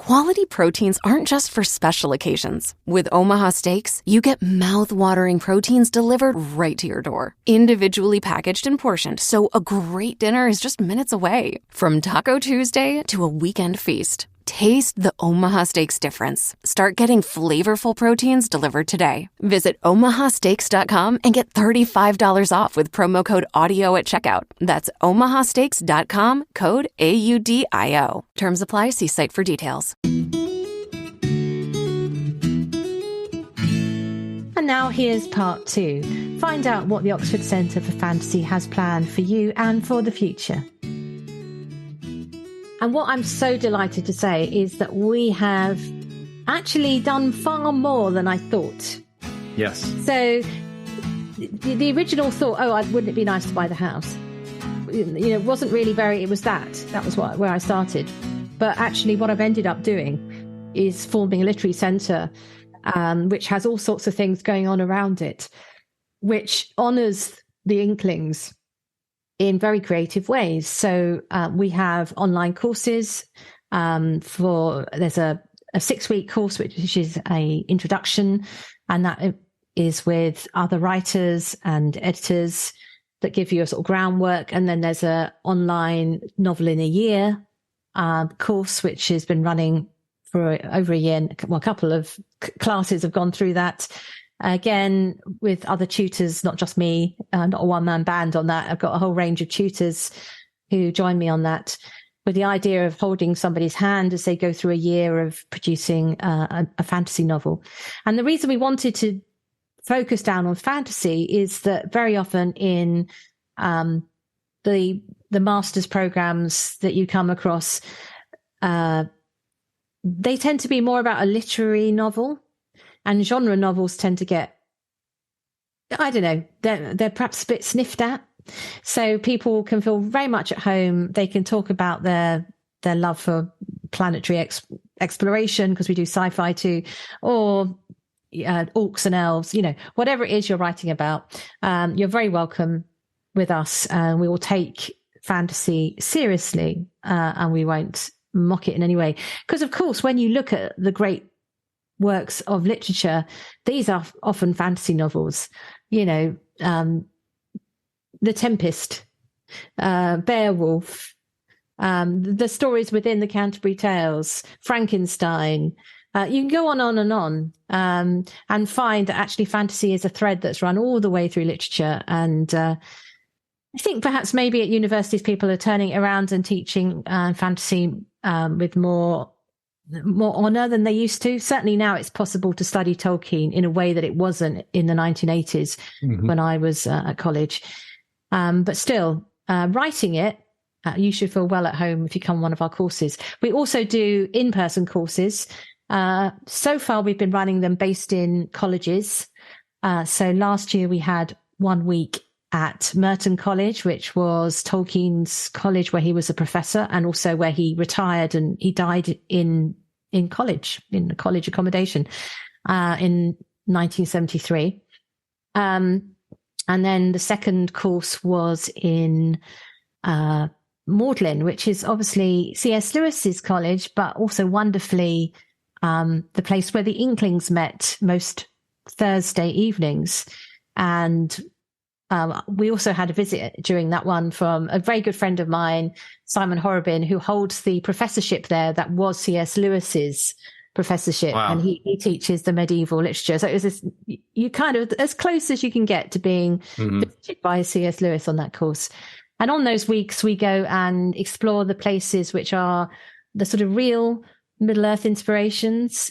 Quality proteins aren't just for special occasions. With Omaha Steaks, you get mouth-watering proteins delivered right to your door, individually packaged and portioned, so a great dinner is just minutes away. From Taco Tuesday to a weekend feast, taste the Omaha Steaks difference. Start getting flavorful proteins delivered today. Visit omahasteaks.com and get $35 off with promo code AUDIO at checkout. That's omahasteaks.com, code AUDIO. Terms apply. See site for details. And now here's part 2. Find out what the Oxford Centre for Fantasy has planned for you and for the future. And what I'm so delighted to say is that we have actually done far more than I thought. Yes. So the original thought, wouldn't it be nice to buy the house? It wasn't really it was that was where I started. But actually what I've ended up doing is forming a literary centre, which has all sorts of things going on around it, which honours the Inklings in very creative ways. So we have online courses there's a 6-week course, which is a introduction, and that is with other writers and editors that give you a sort of groundwork. And then there's a online novel in a year course, which has been running for over a year. Well, a couple of classes have gone through that. Again, with other tutors, not just me, not a one-man band on that. I've got a whole range of tutors who join me on that, with the idea of holding somebody's hand as they go through a year of producing a fantasy novel. And the reason we wanted to focus down on fantasy is that very often in the master's programs that you come across, they tend to be more about a literary novel. And genre novels tend to get, I don't know, they're perhaps a bit sniffed at. So people can feel very much at home. They can talk about their love for planetary exploration, because we do sci-fi too, or orcs and elves, whatever it is you're writing about. You're very welcome with us. We will take fantasy seriously, and we won't mock it in any way. Because, of course, when you look at the great works of literature, these are often fantasy novels. The Tempest, Beowulf, the stories within the Canterbury Tales, Frankenstein. You can go on and on, and find that actually fantasy is a thread that's run all the way through literature. And I think perhaps maybe at universities people are turning it around and teaching fantasy with more honour than they used to. Certainly now it's possible to study Tolkien in a way that it wasn't in the 1980s when I was at college. But still, writing it, you should feel well at home if you come one of our courses. We also do in-person courses. So far, we've been running them based in colleges. So last year we had 1 week at Merton College, which was Tolkien's college where he was a professor, and also where he retired and he died in college, in the college accommodation, in 1973. And then the second course was in Magdalen, which is obviously C.S. Lewis's college, but also wonderfully the place where the Inklings met most Thursday evenings. And we also had a visit during that one from a very good friend of mine, Simon Horrobin, who holds the professorship there that was C.S. Lewis's professorship. Wow. And he teaches the medieval literature. So it was this, you kind of as close as you can get to being visited by C.S. Lewis on that course. And on those weeks, we go and explore the places which are the sort of real Middle-earth inspirations.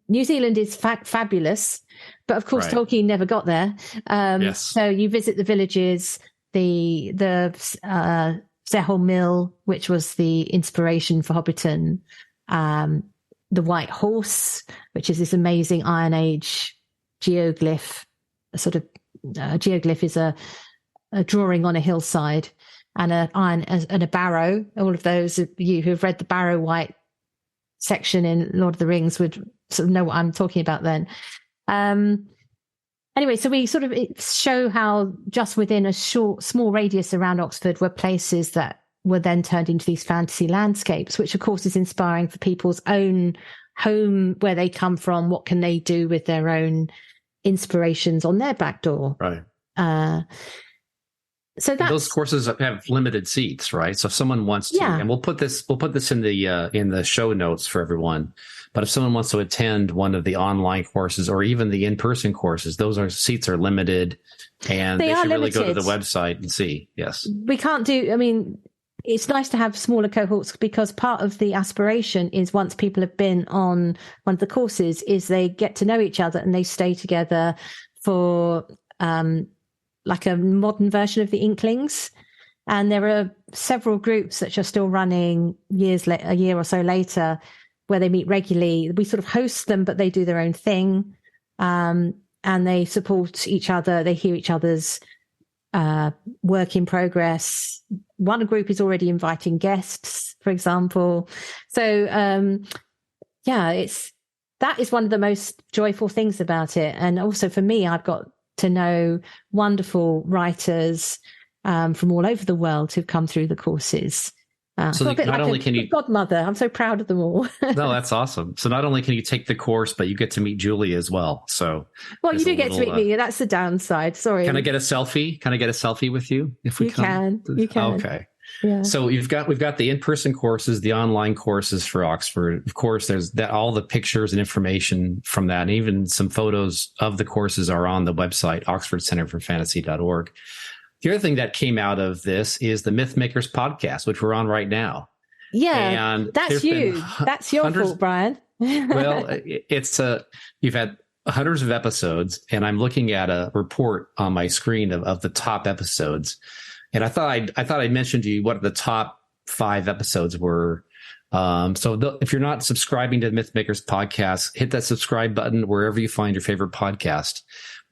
New Zealand is fabulous, but of course Tolkien never got there. Yes. So you visit the villages, the Zehel Mill, which was the inspiration for Hobbiton, the White Horse, which is this amazing Iron Age geoglyph. A sort of geoglyph is a drawing on a hillside, and a barrow. All of those of you who have read the Barrow White section in Lord of the Rings would sort of know what I'm talking about then. Anyway, so we sort of show how just within a small radius around Oxford were places that were then turned into these fantasy landscapes, which of course is inspiring for people's own home, where they come from. What can they do with their own inspirations on their back door? Right. So those courses have limited seats, right? So if someone wants to, and we'll put this in the show notes for everyone. But if someone wants to attend one of the online courses or even the in-person courses, seats are limited, and they should really go to the website and see. Yes, we can't do. I mean, it's nice to have smaller cohorts, because part of the aspiration is, once people have been on one of the courses, is they get to know each other and they stay together for like a modern version of the Inklings. And there are several groups that are still running a year or so later, where they meet regularly. We sort of host them, but they do their own thing. And they support each other. They hear each other's work in progress. One group is already inviting guests, for example. So, that is one of the most joyful things about it. And also for me, I've got to know wonderful writers from all over the world who've come through the courses. So not only can you godmother, I'm so proud of them all. No, that's awesome. So not only can you take the course, but you get to meet Julie as well. So you do get to meet me. That's the downside. Sorry. Can I get a selfie? Can I get a selfie with you if we can? You can. Okay. Yeah. So we've got the in-person courses, the online courses for Oxford. Of course, there's all the pictures and information from that, and even some photos of the courses are on the website, oxfordcenterforfantasy.org. The other thing that came out of this is the Mythmakers podcast, which we're on right now. Yeah, and that's you. That's your fault, Brian. Well, you've had hundreds of episodes, and I'm looking at a report on my screen of the top episodes. And I thought I'd mention to you what the top 5 episodes were. If you're not subscribing to the Mythmakers podcast, hit that subscribe button wherever you find your favorite podcast.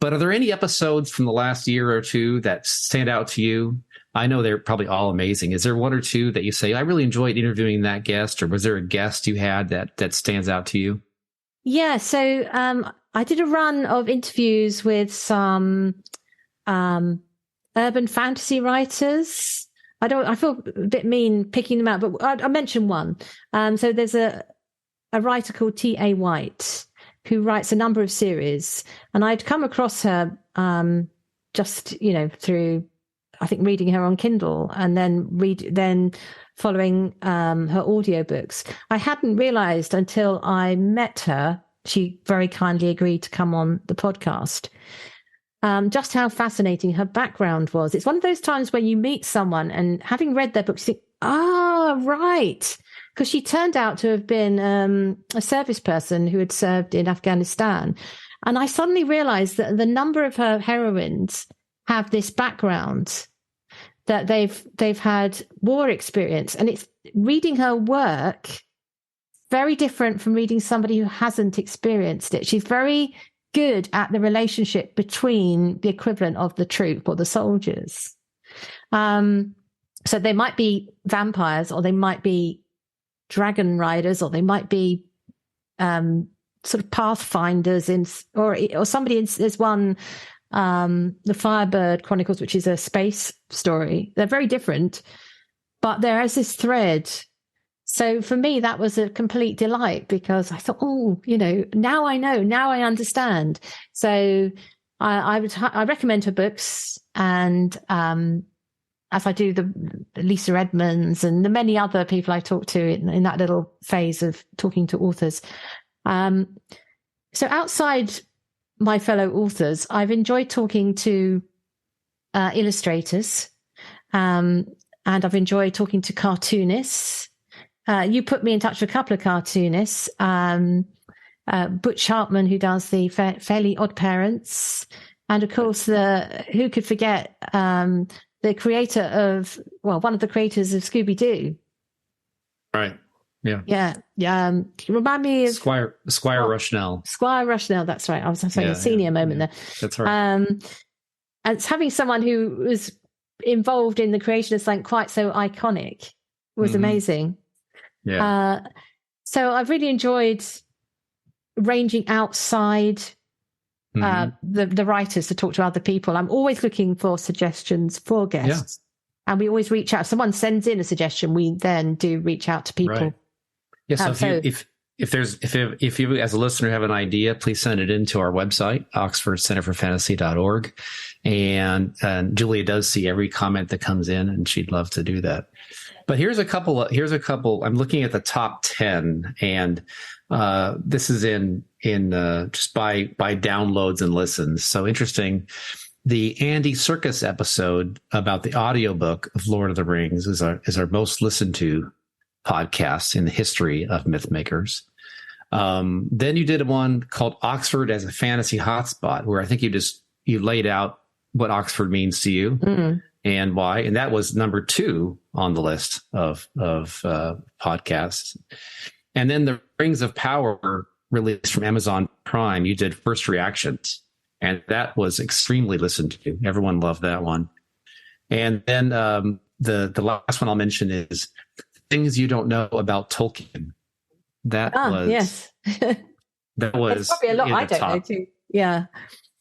But are there any episodes from the last year or two that stand out to you? I know they're probably all amazing. Is there one or two that you say, I really enjoyed interviewing that guest, or was there a guest you had that stands out to you? Yeah. So I did a run of interviews with some urban fantasy writers. I feel a bit mean picking them out, but I mentioned one. So there's a writer called T.A. White, who writes a number of series, and I'd come across her just through, I think, reading her on Kindle, and then following her audiobooks. I hadn't realized until I met her, she very kindly agreed to come on the podcast, just how fascinating her background was. It's one of those times when you meet someone and, having read their books, you think, right. Because she turned out to have been a service person who had served in Afghanistan. And I suddenly realized that the number of her heroines have this background, that they've had war experience. And it's reading her work very different from reading somebody who hasn't experienced it. She's very good at the relationship between the equivalent of the troop or the soldiers. So they might be vampires, or they might be dragon riders, or they might be sort of pathfinders or somebody in, there's one, the Firebird Chronicles, which is a space story. They're very different, but there is this thread. So for me, that was a complete delight, because I thought, now I know, now I understand. So I recommend her books, and as I do the Lisa Edmonds and the many other people I talked to in that little phase of talking to authors. So outside my fellow authors, I've enjoyed talking to illustrators, and I've enjoyed talking to cartoonists. You put me in touch with a couple of cartoonists, Butch Hartman, who does the Fairly Odd Parents, and of course who could forget the creator of, one of the creators of Scooby-Doo. Right. Yeah. Yeah. Remind me of Squire Rushnell. Squire Rushnell. That's right. I was saying a senior moment there. That's right. And it's having someone who was involved in the creation of something quite so iconic was amazing. Yeah. So I've really enjoyed ranging outside the writers to talk to other people. I'm always looking for suggestions for guests. And we always reach out. If someone sends in a suggestion, we then do reach out to people. Right. Yeah. So if you as a listener have an idea, please send it into our website, oxfordcenterforfantasy.org. And Julia does see every comment that comes in, and she'd love to do that. But here's a couple. I'm looking at the top 10, and this is in just by downloads and listens. So interesting. The Andy Serkis episode about the audiobook of Lord of the Rings is our most listened to podcast in the history of Mythmakers. Then you did one called Oxford as a Fantasy Hotspot, where I think you laid out what Oxford means to you and why. And that was number 2 on the list of podcasts. And then the Rings of Power released from Amazon Prime, you did First Reactions. And that was extremely listened to. Everyone loved that one. And then the last one I'll mention is Things You Don't Know About Tolkien. That was That's probably a lot I don't know too. Yeah.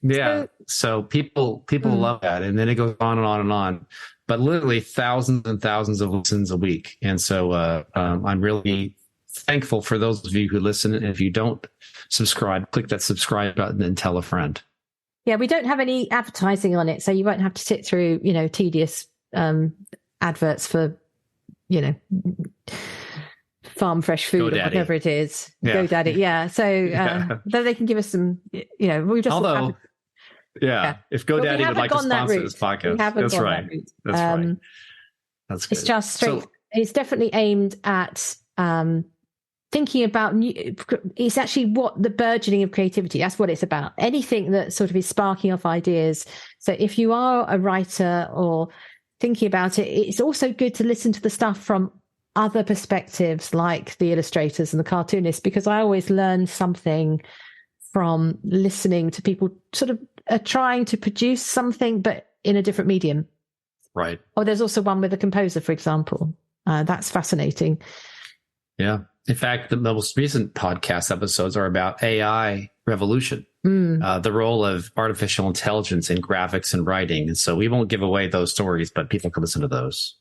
Yeah. So people love that. And then it goes on and on and on. But literally thousands and thousands of listens a week. And so I'm really thankful for those of you who listen. And if you don't subscribe, click that subscribe button and tell a friend. Yeah, we don't have any advertising on it, so you won't have to sit through, tedious adverts for, farm fresh food or whatever it is. Yeah. GoDaddy, yeah. So then they can give us some, we just. Although, if GoDaddy would like to sponsor this podcast, that's right. That's right. That's good. It's just straight. So, it's definitely aimed at thinking about it's actually what the burgeoning of creativity, that's what it's about. Anything that sort of is sparking off ideas. So if you are a writer or thinking about it, it's also good to listen to the stuff from other perspectives, like the illustrators and the cartoonists, because I always learn something from listening to people sort of trying to produce something, but in a different medium. Right. Or there's also one with a composer, for example. That's fascinating. Yeah. In fact, the most recent podcast episodes are about AI revolution, the role of artificial intelligence in graphics and writing. And so we won't give away those stories, but people can listen to those.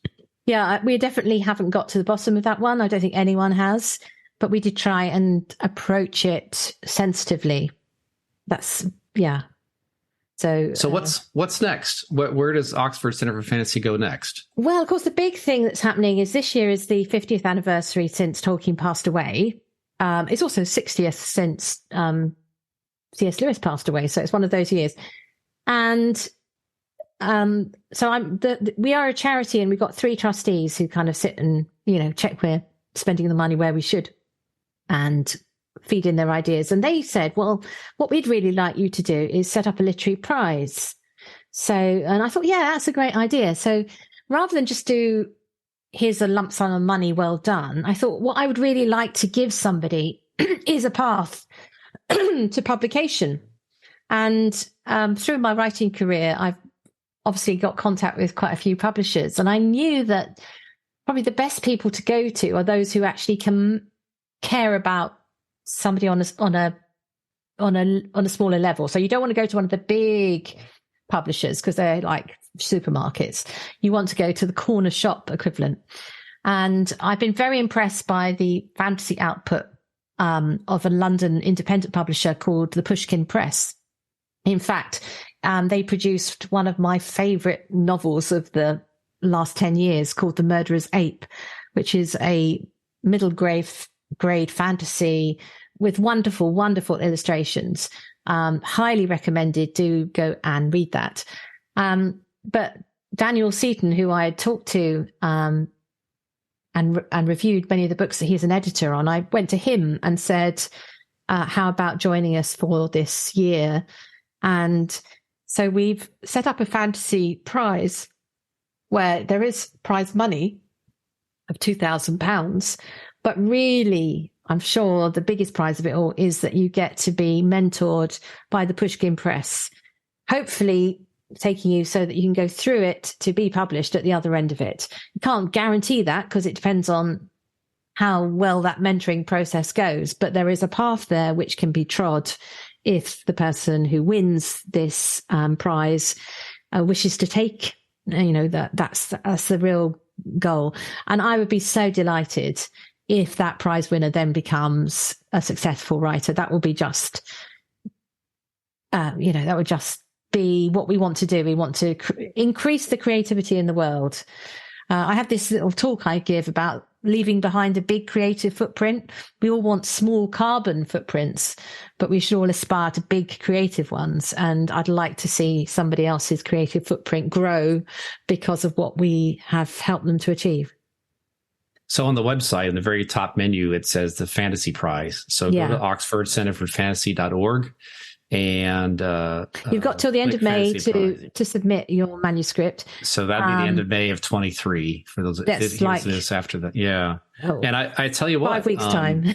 Yeah, we definitely haven't got to the bottom of that one. I don't think anyone has, but we did try and approach it sensitively. So what's next? Where does Oxford Centre for Fantasy go next? Well, of course, the big thing that's happening is this year is the 50th anniversary since Tolkien passed away. It's also 60th since C.S. Lewis passed away. So it's one of those years. And so we are a charity, and we've got 3 trustees who kind of sit and, check we're spending the money where we should and feed in their ideas. And they said, well, what we'd really like you to do is set up a literary prize. And I thought, yeah, that's a great idea. So rather than just do, here's a lump sum of money, well done, I thought what I would really like to give somebody is a path to publication. And through my writing career, I've obviously got contact with quite a few publishers. And I knew that probably the best people to go to are those who actually can care about somebody on a smaller level. So you don't want to go to one of the big publishers because they're like supermarkets. You want to go to the corner shop equivalent. And I've been very impressed by the fantasy output of a London independent publisher called the Pushkin Press. In fact, they produced one of my favorite novels of the last 10 years called The Murderer's Ape, which is a middle grade fantasy with wonderful, wonderful illustrations. Highly recommended. Do go and read that. But Daniel Seaton, who I had talked to and reviewed many of the books that he's an editor on, I went to him and said, how about joining us for this year? And so we've set up a fantasy prize where there is prize money of £2,000, but really, I'm sure the biggest prize of it all is that you get to be mentored by the Pushkin Press, hopefully taking you so that you can go through it to be published at the other end of it. You can't guarantee that because it depends on how well that mentoring process goes, but there is a path there which can be trod if the person who wins this prize wishes to take That's the real goal. And I would be so delighted if that prize winner then becomes a successful writer. That will be just, that would just be what we want to do. We want to increase the creativity in the world. I have this little talk I give about leaving behind a big creative footprint. We all want small carbon footprints, but we should all aspire to big creative ones. And I'd like to see somebody else's creative footprint grow because of what we have helped them to achieve. So on the website, in the very top menu, it says the Fantasy Prize. So go to oxfordcenterforfantasy.org. And you've got till the end of May to submit your manuscript. So that'd be the end of May of 23 for those. That's like this after that, yeah. Oh, and I tell you what, 5 weeks time.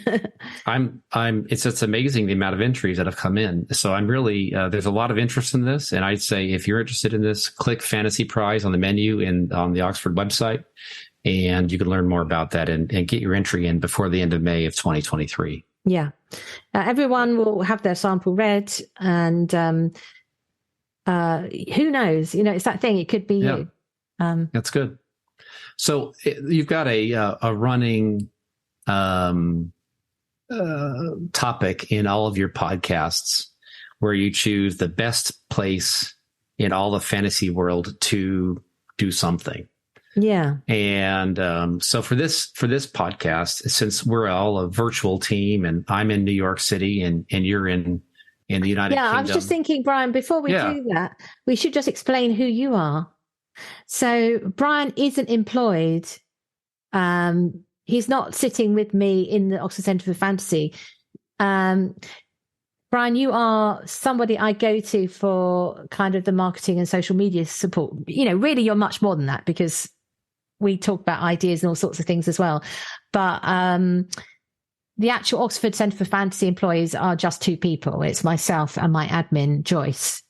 It's just amazing the amount of entries that have come in. So I'm really there's a lot of interest in this, and I'd say if you're interested in this, click Fantasy Prize on the menu and on the Oxford website, and you can learn more about that and get your entry in before the end of May of 2023. Yeah. Everyone will have their sample read, and who knows? It's that thing. It could be you. That's good. So you've got a running topic in all of your podcasts where you choose the best place in all the fantasy world to do something. Yeah. And so for this podcast, since we're all a virtual team and I'm in New York City and you're in the United Kingdom. I was just thinking, Brian, before we do that, we should just explain who you are. So Brian isn't employed. He's not sitting with me in the Oxford Centre for Fantasy. Brian, you are somebody I go to for kind of the marketing and social media support. Really, you're much more than that because we talk about ideas and all sorts of things as well. But the actual Oxford Centre for Fantasy employees are just two people. It's myself and my admin, Joyce.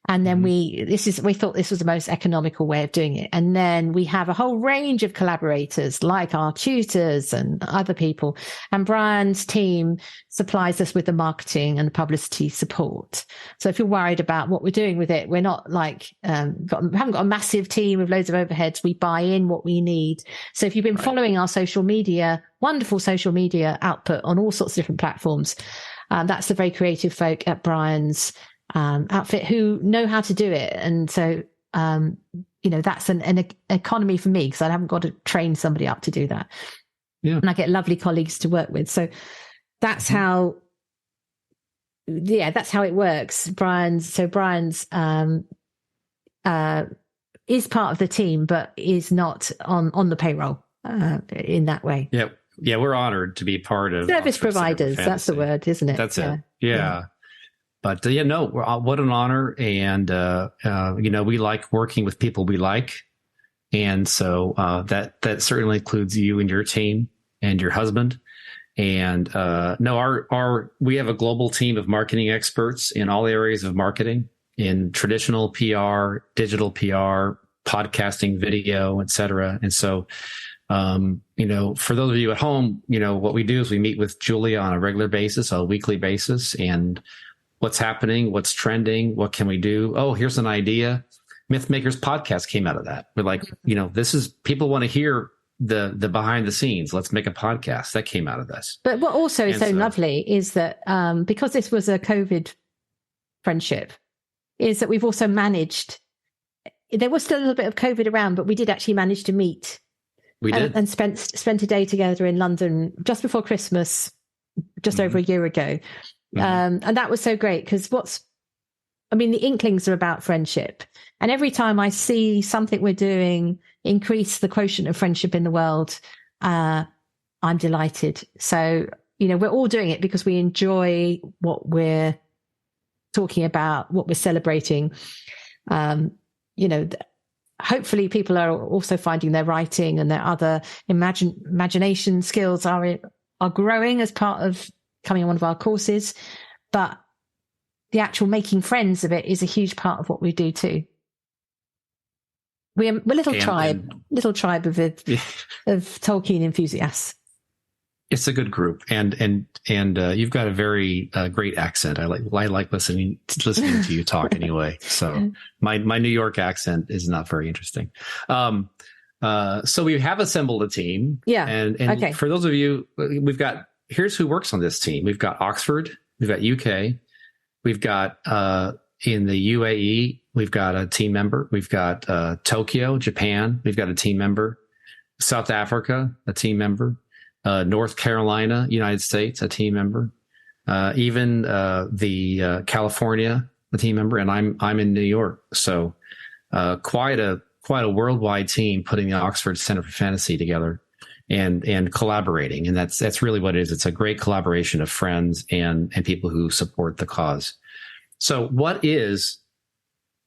And then we thought this was the most economical way of doing it. And then we have a whole range of collaborators like our tutors and other people. And Brian's team supplies us with the marketing and the publicity support. So if you're worried about what we're doing with it, we're not like, we haven't got a massive team with loads of overheads. We buy in what we need. So if you've been following our social media, wonderful social media output on all sorts of different platforms, that's the very creative folk at Brian's outfit who know how to do it. And so, that's an economy for me because I haven't got to train somebody up to do that. Yeah. And I get lovely colleagues to work with. So that's how it works. Brian's is part of the team, but is not on the payroll in that way. Yeah. Yeah. We're honored to be part of service providers. That's the word, isn't it? That's it. Yeah. But what an honor. And, we like working with people we like. And so that certainly includes you and your team and your husband. And we have a global team of marketing experts in all areas of marketing, in traditional PR, digital PR, podcasting, video, et cetera. And so, for those of you at home, what we do is we meet with Julia on a regular basis, a weekly basis, and what's happening, what's trending, what can we do? Oh, here's an idea. Mythmakers podcast came out of that. We're like, this is, people want to hear the behind the scenes. Let's make a podcast. That came out of this. But what also is so lovely is that because this was a COVID friendship, is that we've also managed, there was still a little bit of COVID around, but we did actually manage to meet. We did. And spent a day together in London just before Christmas, just over a year ago. And that was so great because the Inklings are about friendship. And every time I see something we're doing increase the quotient of friendship in the world, I'm delighted. So, we're all doing it because we enjoy what we're talking about, what we're celebrating. Hopefully people are also finding their writing and their other imagination skills are growing as part of coming on one of our courses, but the actual making friends of it is a huge part of what we do too. We're a little tribe of Tolkien enthusiasts. It's a good group, and you've got a very great accent. I like listening to you talk anyway. So my New York accent is not very interesting. So we have assembled a team. Yeah. And okay. For those of you, here's who works on this team. We've got Oxford, we've got UK, we've got in the UAE, we've got a team member. We've got Tokyo, Japan, we've got a team member. South Africa, a team member. North Carolina, United States, a team member. Even the California, a team member, and I'm in New York. So quite a worldwide team putting the Oxford Center for Fantasy together and collaborating. And that's really what it is. It's a great collaboration of friends and people who support the cause. So what is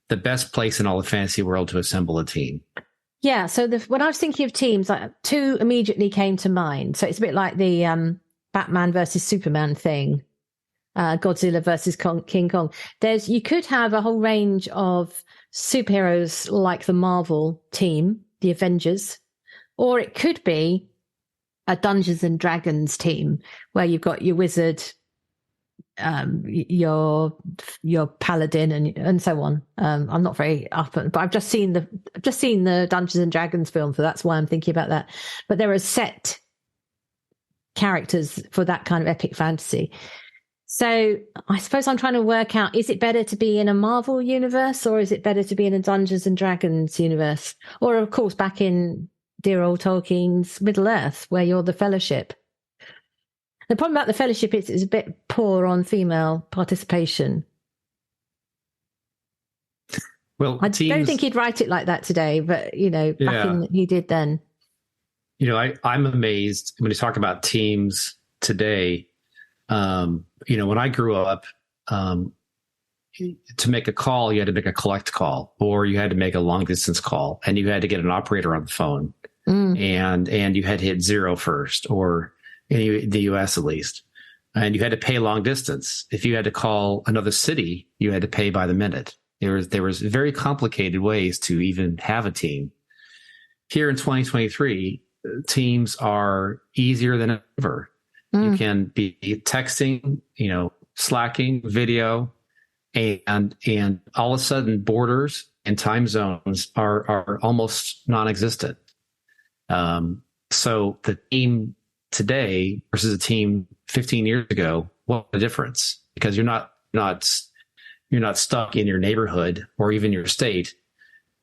the best place in all the fantasy world to assemble a team? Yeah, so when I was thinking of teams, like, two immediately came to mind. So it's a bit like the Batman versus Superman thing, Godzilla versus King Kong. You could have a whole range of superheroes like the Marvel team, the Avengers, or it could be a Dungeons and Dragons team where you've got your wizard, your paladin and so on. I'm not very up, but I've just seen the Dungeons and Dragons film, so that's why I'm thinking about that. But there are set characters for that kind of epic fantasy. So I suppose I'm trying to work out, is it better to be in a Marvel universe or is it better to be in a Dungeons and Dragons universe? Or of course back in dear old Tolkien's Middle Earth, where you're the Fellowship. The problem about the Fellowship is it's a bit poor on female participation. Well, I don't think he'd write it like that today, but he did then. I'm amazed when you talk about teams today. When I grew up, to make a call, you had to make a collect call, or you had to make a long distance call, and you had to get an operator on the phone, and you had to hit 0 first, or in the US at least. And you had to pay long distance. If you had to call another city, you had to pay by the minute. There was very complicated ways to even have a team. Here in 2023, teams are easier than ever. You can be texting, Slacking, video, and all of a sudden borders and time zones are almost non-existent. So the team today versus a team 15 years ago, what a difference, because you're not stuck in your neighborhood or even your state.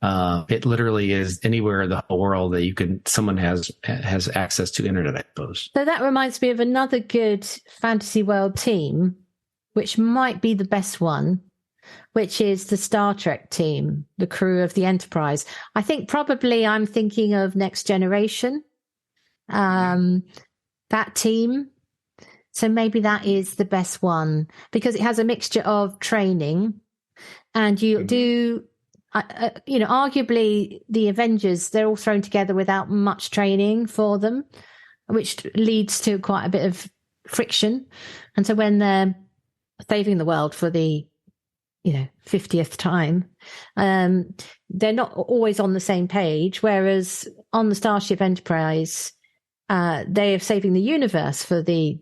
It literally is anywhere in the whole world that someone has access to internet, I suppose. So that reminds me of another good fantasy world team, which might be the best one, which is the Star Trek team, the crew of the Enterprise. I think probably I'm thinking of Next Generation. That team. So maybe that is the best one because it has a mixture of training and you do, arguably the Avengers, they're all thrown together without much training for them, which leads to quite a bit of friction. And so when they're saving the world for the 50th time, they're not always on the same page. Whereas on the Starship Enterprise, they are saving the universe for the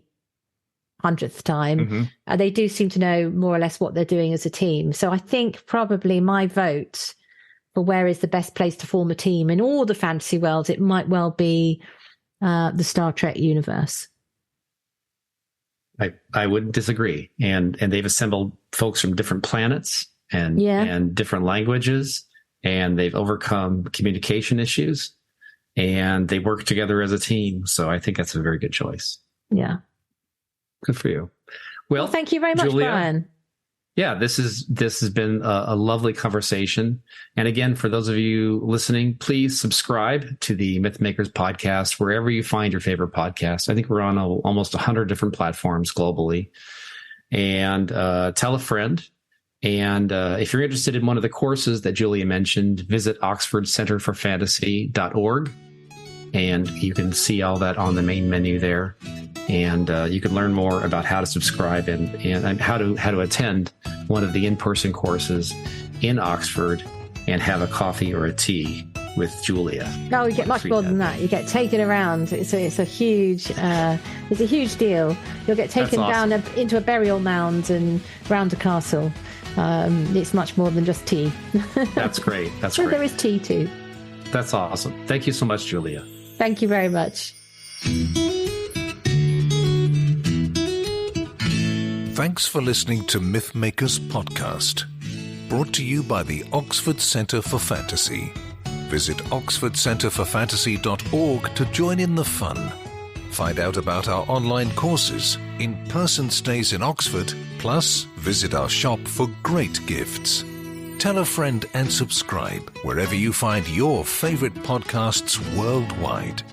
100th time. They do seem to know more or less what they're doing as a team. So I think probably my vote for where is the best place to form a team in all the fantasy worlds, it might well be the Star Trek universe. I wouldn't disagree. And they've assembled folks from different planets and different languages, and they've overcome communication issues, and they work together as a team. So I think that's a very good choice. Yeah. Good for you. Well, thank you very much, Julia, Brian. Yeah, this has been a lovely conversation. And again, for those of you listening, please subscribe to the Mythmakers podcast wherever you find your favorite podcast. I think we're on almost 100 different platforms globally. And tell a friend. And if you're interested in one of the courses that Julia mentioned, visit oxfordcenterforfantasy.org. And you can see all that on the main menu there. And you can learn more about how to subscribe and how to attend one of the in-person courses in Oxford and have a coffee or a tea with Julia. No, you get much more than that. You get taken around. It's a huge deal. You'll get taken down into a burial mound and round a castle. It's much more than just tea. That's great. That's so great. There is tea too. That's awesome. Thank you so much, Julia. Thank you very much. Thanks for listening to Mythmakers Podcast, brought to you by the Oxford Centre for Fantasy. Visit oxfordcenterforfantasy.org to join in the fun. Find out about our online courses, in-person stays in Oxford, plus visit our shop for great gifts. Tell a friend and subscribe wherever you find your favourite podcasts worldwide.